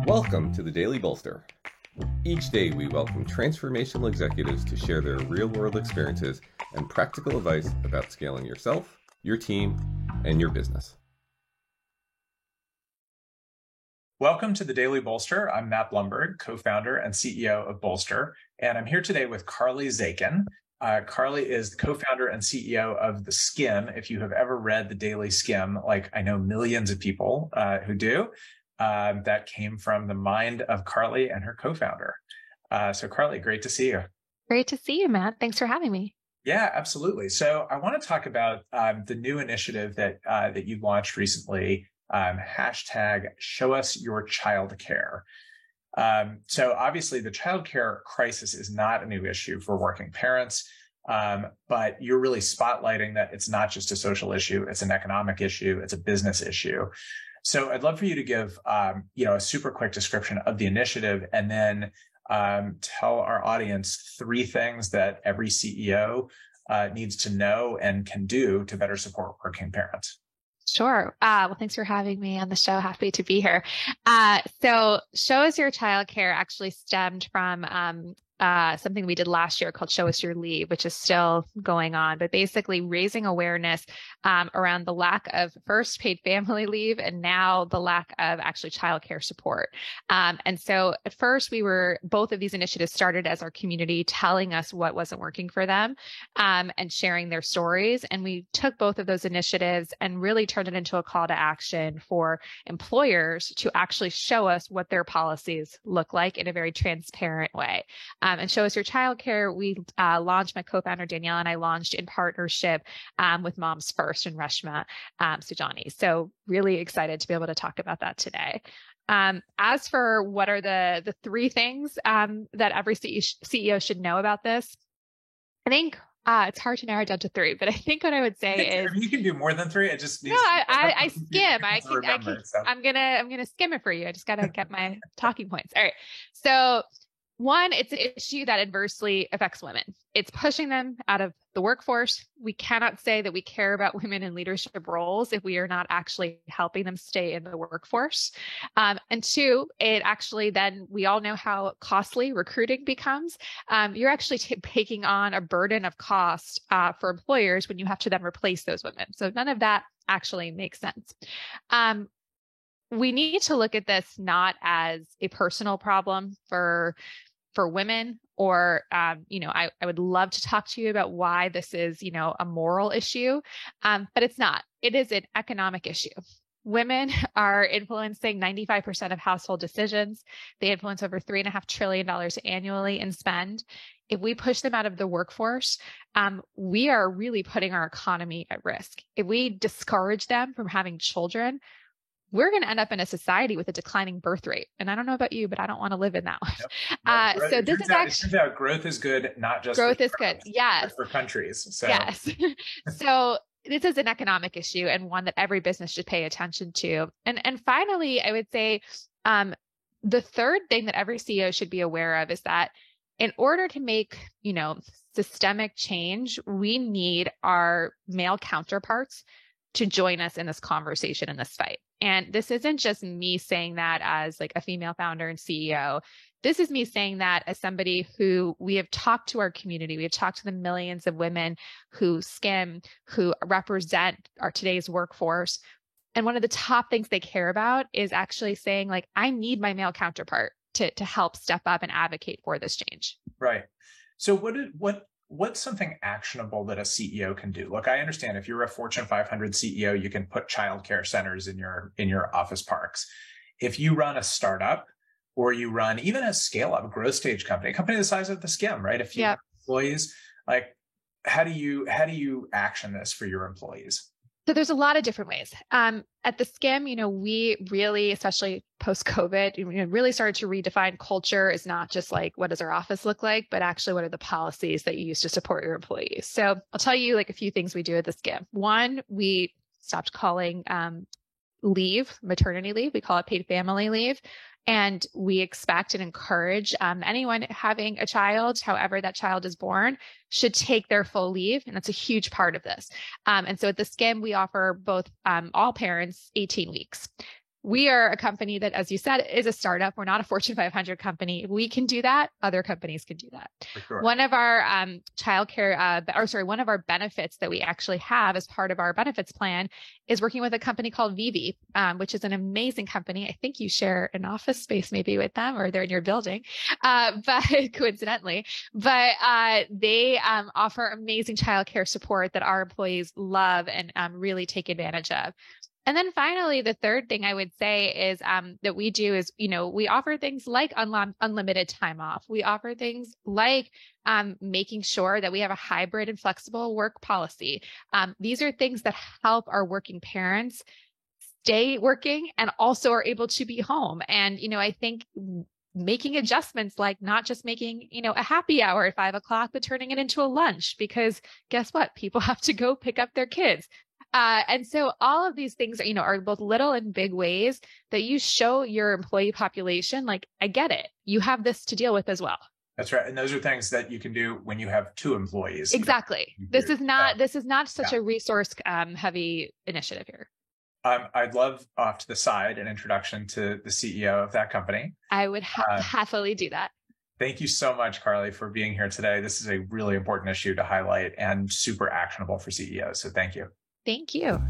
Welcome to the Daily Bolster. Each day we welcome transformational executives to share their real-world experiences and practical advice about scaling yourself, your team, and your business. Welcome to the Daily Bolster. I'm Matt Blumberg, co-founder and CEO of Bolster, and I'm here today with Carly Zakin. Carly is the co-founder and CEO of The Skim. If you have ever read the Daily Skim, like I know millions of people who do, that came from the mind of Carly and her co-founder. So Carly, great to see you. Great to see you, Matt. Thanks for having me. Yeah, absolutely. So I want to talk about the new initiative that you launched recently, hashtag Show Us Your Childcare. So obviously the childcare crisis is not a new issue for working parents, but you're really spotlighting that it's not just a social issue, it's an economic issue, it's a business issue. So I'd love for you to give a super quick description of the initiative, and then tell our audience 3 things that every CEO needs to know and can do to better support working parents. Sure. Well, thanks for having me on the show. Happy to be here. So Show Us Your Childcare actually stemmed from something we did last year called Show Us Your Leave, which is still going on, but basically raising awareness around the lack of first paid family leave and now the lack of actually childcare support. And so at first both of these initiatives started as our community telling us what wasn't working for them and sharing their stories. And we took both of those initiatives and really turned it into a call to action for employers to actually show us what their policies look like in a very transparent way. And Show Us Your Childcare, we launched, my co-founder Danielle and I launched in partnership with Moms First and Reshma Sujani. So really excited to be able to talk about that today. As for what are the 3 things that every CEO should know about this, I think it's hard to narrow it down to 3, but I think what I would say is you can do more than 3. It just needs I skim. I'm gonna skim it for you. I just gotta get my talking points. All right. So 1, it's an issue that adversely affects women. It's pushing them out of the workforce. We cannot say that we care about women in leadership roles if we are not actually helping them stay in the workforce. And 2, it actually then, we all know how costly recruiting becomes. You're actually taking on a burden of cost for employers when you have to then replace those women. So none of that actually makes sense. We need to look at this not as a personal problem for women, or, I would love to talk to you about why this is, a moral issue, but it's not. It is an economic issue. Women are influencing 95% of household decisions. They influence over $3.5 trillion annually in spend. If we push them out of the workforce, we are really putting our economy at risk. If we discourage them from having children, we're going to end up in a society with a declining birth rate. And I don't know about you, but I don't want to live in that one. Yep. So this is actually, it turns out growth is good, not just growth is good. Yes. For countries. So. Yes. So this is an economic issue and one that every business should pay attention to. And finally, I would say the third thing that every CEO should be aware of is that in order to make, systemic change, we need our male counterparts to join us in this conversation, in this fight. And this isn't just me saying that as like a female founder and CEO. This is me saying that as somebody who we have talked to our community. We have talked to the millions of women who skim, who represent our today's workforce. And one of the top things they care about is actually saying, like, I need my male counterpart to help step up and advocate for this change. Right. So what's something actionable that a CEO can do? Look, I understand if you're a Fortune 500 CEO, you can put childcare centers in your office parks. If you run a startup, or you run even a scale-up growth stage company the size of The Skim, right? If you have employees, like how do you action this for your employees? So there's a lot of different ways. At The Skim, we really, especially post-COVID, really started to redefine culture as not just like, what does our office look like, but actually what are the policies that you use to support your employees? So I'll tell you like a few things we do at The Skim. 1, we stopped calling leave maternity leave. We call it paid family leave. And we expect and encourage anyone having a child, however that child is born, should take their full leave. And that's a huge part of this. And so at The Skim, we offer both all parents 18 weeks. we are a company that, as you said, is a startup. We're not a Fortune 500 company. If we can do that, other companies can do that. For sure. One of our one of our benefits that we actually have as part of our benefits plan is working with a company called Vivi, which is an amazing company. I think you share an office space maybe with them, or they're in your building, but coincidentally, they offer amazing childcare support that our employees love and really take advantage of. And then finally, the third thing I would say is that we do is, we offer things like unlimited time off. We offer things like making sure that we have a hybrid and flexible work policy. These are things that help our working parents stay working and also are able to be home. And, I think making adjustments like not just making, a happy hour at 5:00, but turning it into a lunch, because guess what? People have to go pick up their kids. And so all of these things, are both little and big ways that you show your employee population, like, I get it. You have this to deal with as well. That's right. And those are things that you can do when you have 2 employees. Exactly. This is not such a resource heavy initiative here. I'd love, off to the side, an introduction to the CEO of that company. I would happily do that. Thank you so much, Carly, for being here today. This is a really important issue to highlight and super actionable for CEOs. So thank you. Thank you.